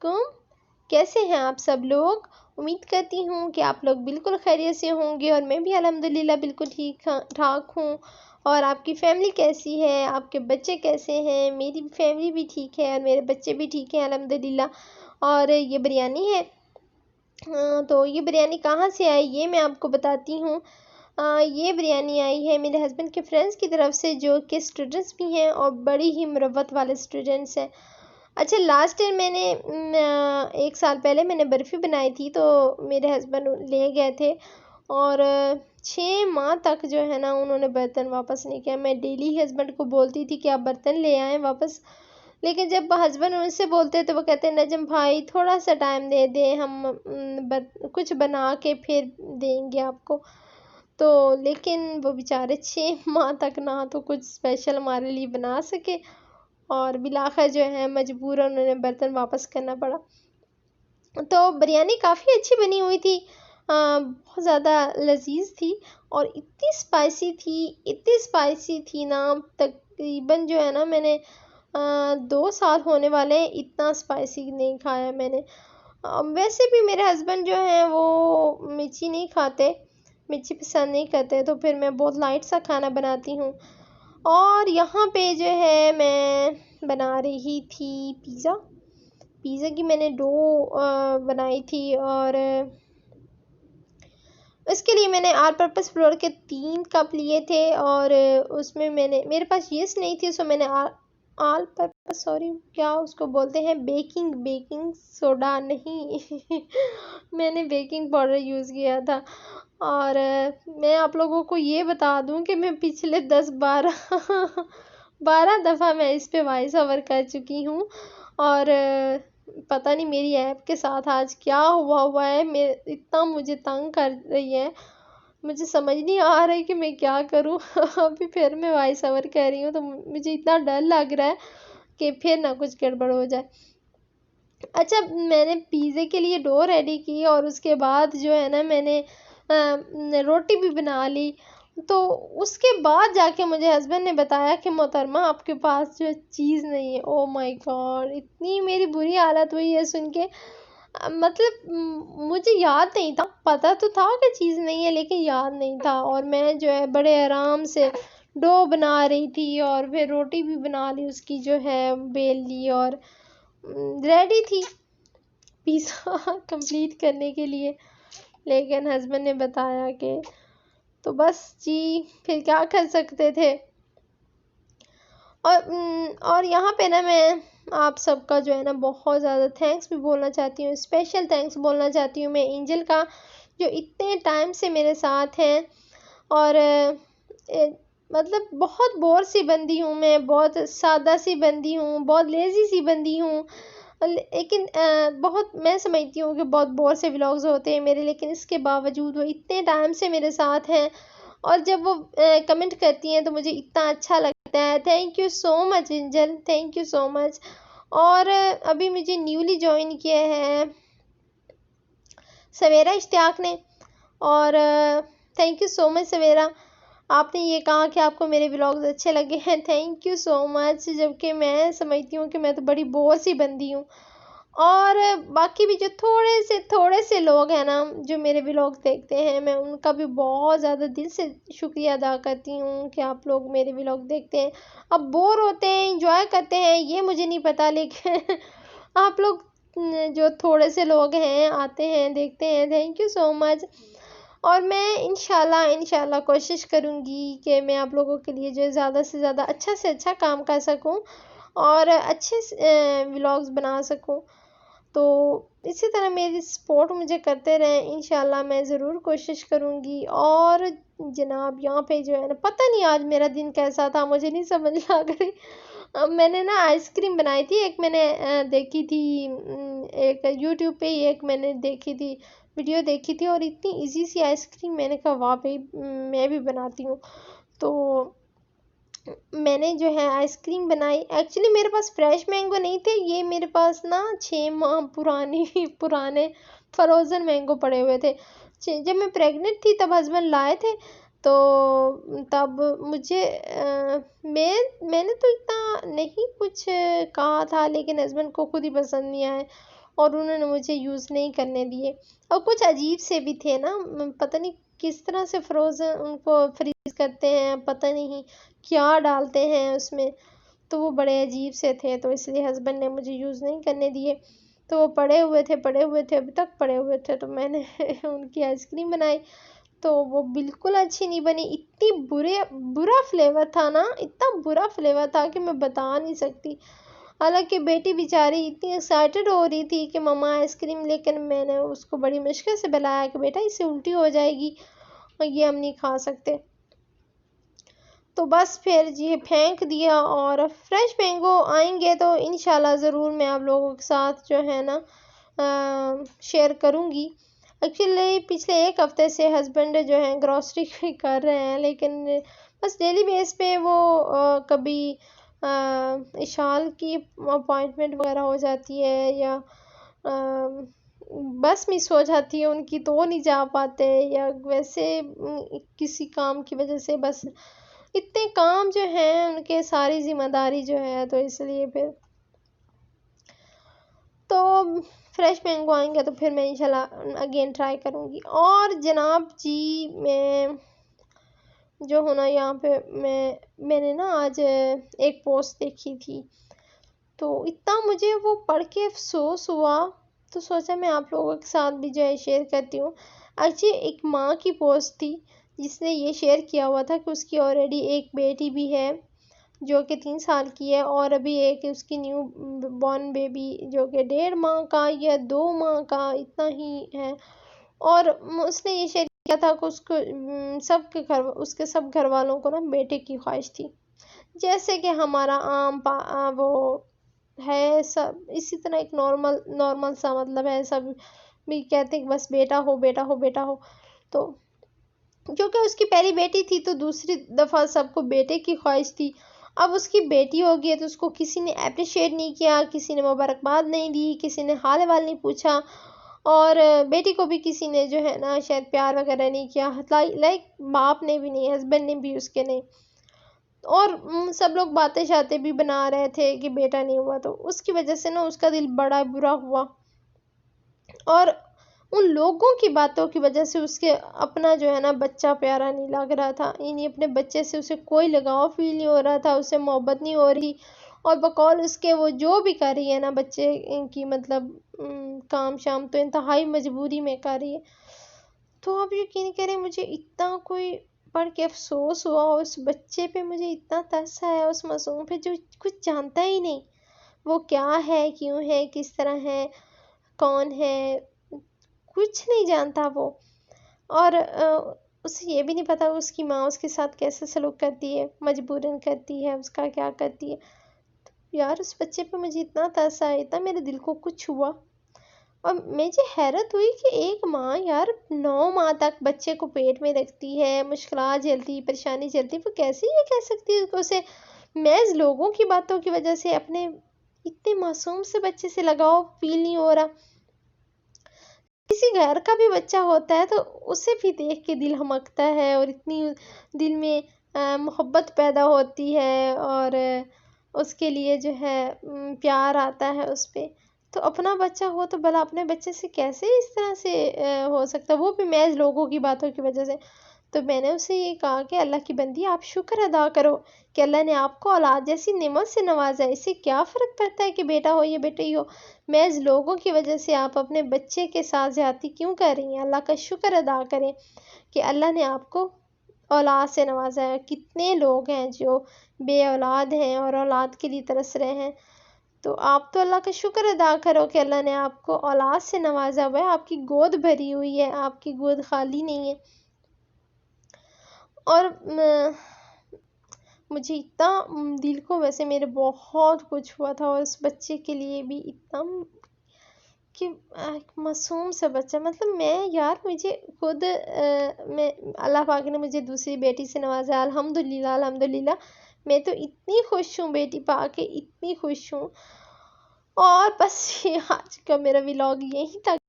علیکم، کیسے ہیں آپ سب لوگ؟ امید کرتی ہوں کہ آپ لوگ بالکل خیریت سے ہوں گے اور میں بھی الحمدللہ بالکل ٹھیک ٹھاک ہوں۔ اور آپ کی فیملی کیسی ہے؟ آپ کے بچے کیسے ہیں؟ میری فیملی بھی ٹھیک ہے اور میرے بچے بھی ٹھیک ہیں الحمدللہ۔ اور یہ بریانی ہے، تو یہ بریانی کہاں سے آئی یہ میں آپ کو بتاتی ہوں۔ یہ بریانی آئی ہے میرے ہسبینڈ کے فرینڈس کی طرف سے، جو کہ اسٹوڈنٹس بھی ہیں اور بڑی ہی مروت والے اسٹوڈنٹس ہیں۔ اچھا، لاسٹ ٹائم میں نے 1 سال پہلے میں نے برفی بنائی تھی، تو میرے ہسبینڈ لے گئے تھے اور 6 ماہ تک جو ہے نا انہوں نے برتن واپس نہیں کیا۔ میں ڈیلی ہسبینڈ کو بولتی تھی کہ آپ برتن لے آئیں واپس، لیکن جب ہسبینڈ ان سے بولتے تو وہ کہتے ہیں نجم بھائی تھوڑا سا ٹائم دے دیں، ہم کچھ بنا کے پھر دیں گے آپ کو۔ تو لیکن وہ بیچارے 6 ماہ تک نہ تو کچھ اسپیشل ہمارے لیے بنا سکے، اور بالآخر جو ہے مجبور انہوں نے برتن واپس کرنا پڑا۔ تو بریانی کافی اچھی بنی ہوئی تھی، بہت زیادہ لذیذ تھی اور اتنی اسپائسی تھی نا، تقریباً جو ہے نا میں نے 2 سال ہونے والے اتنا اسپائسی نہیں کھایا میں نے۔ ویسے بھی میرے ہسبینڈ جو ہیں وہ مرچی نہیں کھاتے، مرچی پسند نہیں کرتے، تو پھر میں بہت لائٹ سا کھانا بناتی ہوں۔ اور یہاں پہ جو ہے میں بنا رہی تھی پیزا کی میں نے ڈو بنائی تھی، اور اس کے لیے میں نے آل پرپس فلور کے 3 کپ لیے تھے، اور اس میں میرے پاس یسٹ نہیں تھی، سو میں نے آل پرپس کیا اس کو بولتے ہیں، بیکنگ سوڈا نہیں میں نے بیکنگ پاؤڈر یوز کیا تھا۔ اور میں آپ لوگوں کو یہ بتا دوں کہ میں پچھلے 12 دفعہ میں اس پہ وائس اوور کر چکی ہوں، اور پتہ نہیں میری ایپ کے ساتھ آج کیا ہوا ہے، اتنا مجھے تنگ کر رہی ہے، مجھے سمجھ نہیں آ رہا ہے کہ میں کیا کروں ابھی پھر میں وائس اوور کر رہی ہوں، تو مجھے اتنا ڈر لگ رہا ہے کہ پھر نہ کچھ گڑبڑ ہو جائے۔ اچھا، میں نے پیزے کے لیے ڈو ریڈی کی، اور اس کے بعد جو ہے نا میں نے روٹی بھی بنا لی، تو اس کے بعد جا کے مجھے ہسبینڈ نے بتایا کہ محترمہ آپ کے پاس جو چیز نہیں ہے۔ او مائی گاڈ، اتنی میری بری حالت ہوئی ہے سن کے، مطلب مجھے یاد نہیں تھا، پتہ تو تھا کہ چیز نہیں ہے لیکن یاد نہیں تھا، اور میں جو ہے بڑے آرام سے ڈو بنا رہی تھی، اور پھر روٹی بھی بنا لی، اس کی جو ہے بیل لی، اور ریڈی تھی پیزا کمپلیٹ کرنے کے لیے، لیکن ہسبینڈ نے بتایا کہ تو بس جی پھر کیا کر سکتے تھے۔ اور یہاں پہ نا میں آپ سب کا جو ہے نا بہت زیادہ تھینکس بھی بولنا چاہتی ہوں، اسپیشل تھینکس بولنا چاہتی ہوں میں اینجل کا، جو اتنے ٹائم سے میرے ساتھ ہیں، اور مطلب بہت بور سی بندی ہوں میں، بہت سادہ سی بندی ہوں، بہت لیزی سی بندی ہوں، لیکن بہت میں سمجھتی ہوں کہ بہت بور سے ولاگز ہوتے ہیں میرے، لیکن اس کے باوجود وہ اتنے ٹائم سے میرے ساتھ ہیں، اور جب وہ کمنٹ کرتی ہیں تو مجھے اتنا اچھا لگتا ہے۔ Thank you so much Angel, thank you so much. اور ابھی مجھے نیولی جوائن کیا ہے سویرا اشتیاق نے، اور تھینک یو سو مچ سویرا، آپ نے یہ کہا کہ آپ کو میرے ولاگز اچھے لگے ہیں، تھینک یو سو مچ، جبکہ میں سمجھتی ہوں کہ میں تو بڑی بور سی بندی ہوں۔ اور باقی بھی جو تھوڑے سے لوگ ہیں نا جو میرے ولاگ دیکھتے ہیں، میں ان کا بھی بہت زیادہ دل سے شکریہ ادا کرتی ہوں کہ آپ لوگ میرے ولاگ دیکھتے ہیں، اب بور ہوتے ہیں انجوائے کرتے ہیں یہ مجھے نہیں پتا، لیکن آپ لوگ جو تھوڑے سے لوگ ہیں آتے ہیں دیکھتے ہیں، تھینک یو سو مچ۔ اور میں انشاءاللہ کوشش کروں گی کہ میں آپ لوگوں کے لیے جو زیادہ سے زیادہ اچھا سے اچھا کام کر سکوں اور اچھے ولاگز بنا سکوں، تو اسی طرح میری سپورٹ مجھے کرتے رہیں، انشاءاللہ میں ضرور کوشش کروں گی۔ اور جناب یہاں پہ جو ہے نا پتہ نہیں آج میرا دن کیسا تھا، مجھے نہیں سمجھ لگ رہی، میں نے نا آئس کریم بنائی تھی، ایک میں نے دیکھی تھی، ایک یوٹیوب پہ ہی ایک میں نے دیکھی تھی ویڈیو دیکھی تھی، اور اتنی ایزی سی آئس کریم، میں نے کہا واہ بھائی میں بھی بناتی ہوں، تو میں نے جو ہے آئس کریم بنائی۔ ایکچولی میرے پاس فریش مینگو نہیں تھے، یہ میرے پاس نا 6 ماہ پرانے فروزن مینگو پڑے ہوئے تھے، جب میں پریگننٹ تھی تب ہسبینڈ لائے تھے، تو تب مجھے میں نے تو اتنا نہیں کچھ کہا تھا، لیکن ہسبینڈ کو خود ہی پسند نہیں آئے، اور انہوں نے مجھے یوز نہیں کرنے دیے، اور کچھ عجیب سے بھی تھے نا، پتہ نہیں کس طرح سے فروزن ان کو فریز کرتے ہیں، پتہ نہیں کیا ڈالتے ہیں اس میں، تو وہ بڑے عجیب سے تھے، تو اس لیے ہسبینڈ نے مجھے یوز نہیں کرنے دیے، تو وہ پڑے ہوئے تھے ابھی تک پڑے ہوئے تھے، تو میں نے ان کی آئس کریم بنائی، تو وہ بالکل اچھی نہیں بنی، اتنی برا فلیور تھا نا، اتنا برا فلیور تھا کہ میں بتا نہیں سکتی۔ حالانکہ بیٹی بیچاری اتنی ایکسائٹڈ ہو رہی تھی کہ مما آئس کریم، لیکن میں نے اس کو بڑی مشکل سے بلایا کہ بیٹا اس سے الٹی ہو جائے گی اور یہ ہم نہیں کھا سکتے، تو بس پھر یہ پھینک دیا۔ اور فریش مینگو آئیں گے تو انشاءاللہ ضرور میں آپ لوگوں کے ساتھ جو ہے نا شیئر کروں گی۔ ایکچولی پچھلے ایک ہفتے سے ہسبینڈ جو ہیں گروسری کر رہے ہیں، لیکن بس ڈیلی بیس پہ وہ کبھی اشال کی اپوائنٹمنٹ وغیرہ ہو جاتی ہے، یا بس مس ہو جاتی ہے ان کی تو وہ نہیں جا پاتے، یا ویسے کسی کام کی وجہ سے، بس اتنے کام جو ہیں ان کے، ساری ذمہ داری جو ہے، تو اس لیے پھر تو فریش مینگو آئیں گے تو پھر میں انشاءاللہ اگین ٹرائی کروں گی۔ اور جناب جی میں جو ہونا یہاں پہ میں نے نا آج ایک پوسٹ دیکھی تھی، تو اتنا مجھے وہ پڑھ کے افسوس ہوا، تو سوچا میں آپ لوگوں کے ساتھ بھی جو ہے شیئر کرتی ہوں۔ ایکچولی ایک ماں کی پوسٹ تھی جس نے یہ شیئر کیا ہوا تھا کہ اس کی آلریڈی ایک بیٹی بھی ہے جو کہ 3 سال کی ہے، اور ابھی ایک اس کی نیو بورن بیبی جو کہ 1.5 ماہ کا یا 2 ماہ کا اتنا ہی ہے، اور اس نے یہ شیئر کیا تھا کہ اس کو اس کے سب گھر والوں کو نا بیٹے کی خواہش تھی، جیسے کہ ہمارا عام وہ ہے سب اسی طرح ایک نارمل سا مطلب ہے، سب بھی کہتے ہیں کہ بس بیٹا ہو بیٹا ہو بیٹا ہو، تو کیونکہ اس کی پہلی بیٹی تھی تو دوسری دفعہ سب کو بیٹے کی خواہش تھی، اب اس کی بیٹی ہو گئی ہے تو اس کو کسی نے اپریشیٹ نہیں کیا، کسی نے مبارکباد نہیں دی، کسی نے حال احوال نہیں پوچھا، اور بیٹی کو بھی کسی نے جو ہے نا شاید پیار وغیرہ نہیں کیا، لائک باپ نے بھی نہیں، ہسبینڈ نے بھی اس کے نہیں، اور سب لوگ باتیں شاتیں بھی بنا رہے تھے کہ بیٹا نہیں ہوا، تو اس کی وجہ سے نا اس کا دل بڑا برا ہوا، اور ان لوگوں کی باتوں کی وجہ سے اس کے اپنا جو ہے نا بچہ پیارا نہیں لگ رہا تھا، یعنی اپنے بچے سے اسے کوئی لگاؤ فیل نہیں ہو رہا تھا، اسے محبت نہیں ہو رہی، اور بقول اس کے وہ جو بھی کر رہی ہے نا بچے کی مطلب کام شام تو انتہائی مجبوری میں کر رہی ہے، تو آپ یقین کریں مجھے اتنا کوئی پڑھ کے افسوس ہوا اس بچے پہ، مجھے اتنا ترس آیا اس معصوم پہ جو کچھ جانتا ہی نہیں، وہ کیا ہے، کیوں ہے، کس طرح ہے، کون ہے، کچھ نہیں جانتا وہ، اور اسے یہ بھی نہیں پتا اس کی ماں اس کے ساتھ کیسے سلوک کرتی ہے، مجبوراً کرتی ہے، اس کا کیا کرتی ہے، یار اس بچے پہ مجھے اتنا ترس آیا، اتنا میرے دل کو کچھ ہوا، اور مجھے حیرت ہوئی کہ ایک ماں یار 9 ماہ تک بچے کو پیٹ میں رکھتی ہے، مشکلات جھیلتی، پریشانی جھیلتی، وہ کیسے یہ کہہ سکتی ہے کہ اسے محض لوگوں کی باتوں کی وجہ سے اپنے اتنے معصوم سے بچے سے لگاؤ فیل نہیں ہو رہا، کسی گھر کا بھی بچہ ہوتا ہے تو اسے بھی دیکھ کے دل ہمکتا ہے، اور اتنی دل میں محبت پیدا ہوتی ہے، اور اس کے لیے جو ہے پیار آتا ہے اس پہ، تو اپنا بچہ ہو تو بھلا اپنے بچے سے کیسے اس طرح سے ہو سکتا ہے، وہ بھی محض لوگوں کی باتوں کی وجہ سے، تو میں نے اسے یہ کہا کہ اللہ کی بندی آپ شکر ادا کرو کہ اللہ نے آپ کو اولاد جیسی نعمت سے نوازا ہے، اس سے کیا فرق پڑتا ہے کہ بیٹا ہو یا بیٹی ہو، محض لوگوں کی وجہ سے آپ اپنے بچے کے ساتھ زیادتی کیوں کر رہی ہیں، اللہ کا شکر ادا کریں کہ اللہ نے آپ کو اولاد سے نوازا ہے، کتنے لوگ ہیں جو بے اولاد ہیں اور اولاد کے لیے ترس رہے ہیں، تو آپ تو اللہ کا شکر ادا کرو کہ اللہ نے آپ کو اولاد سے نوازا ہوا ہے، آپ کی گود بھری ہوئی ہے، آپ کی گود خالی نہیں ہے، اور مجھے اتنا دل کو ویسے میرے بہت کچھ ہوا تھا، اور اس بچے کے لیے بھی اتنا کہ معصوم سا بچہ، مطلب میں یار مجھے خود میں اللہ پاک نے مجھے دوسری بیٹی سے نوازا، الحمدللہ الحمدللہ، میں تو اتنی خوش ہوں بیٹی پا کے، اتنی خوش ہوں، اور بس یہ آج کا میرا ولاگ یہیں تک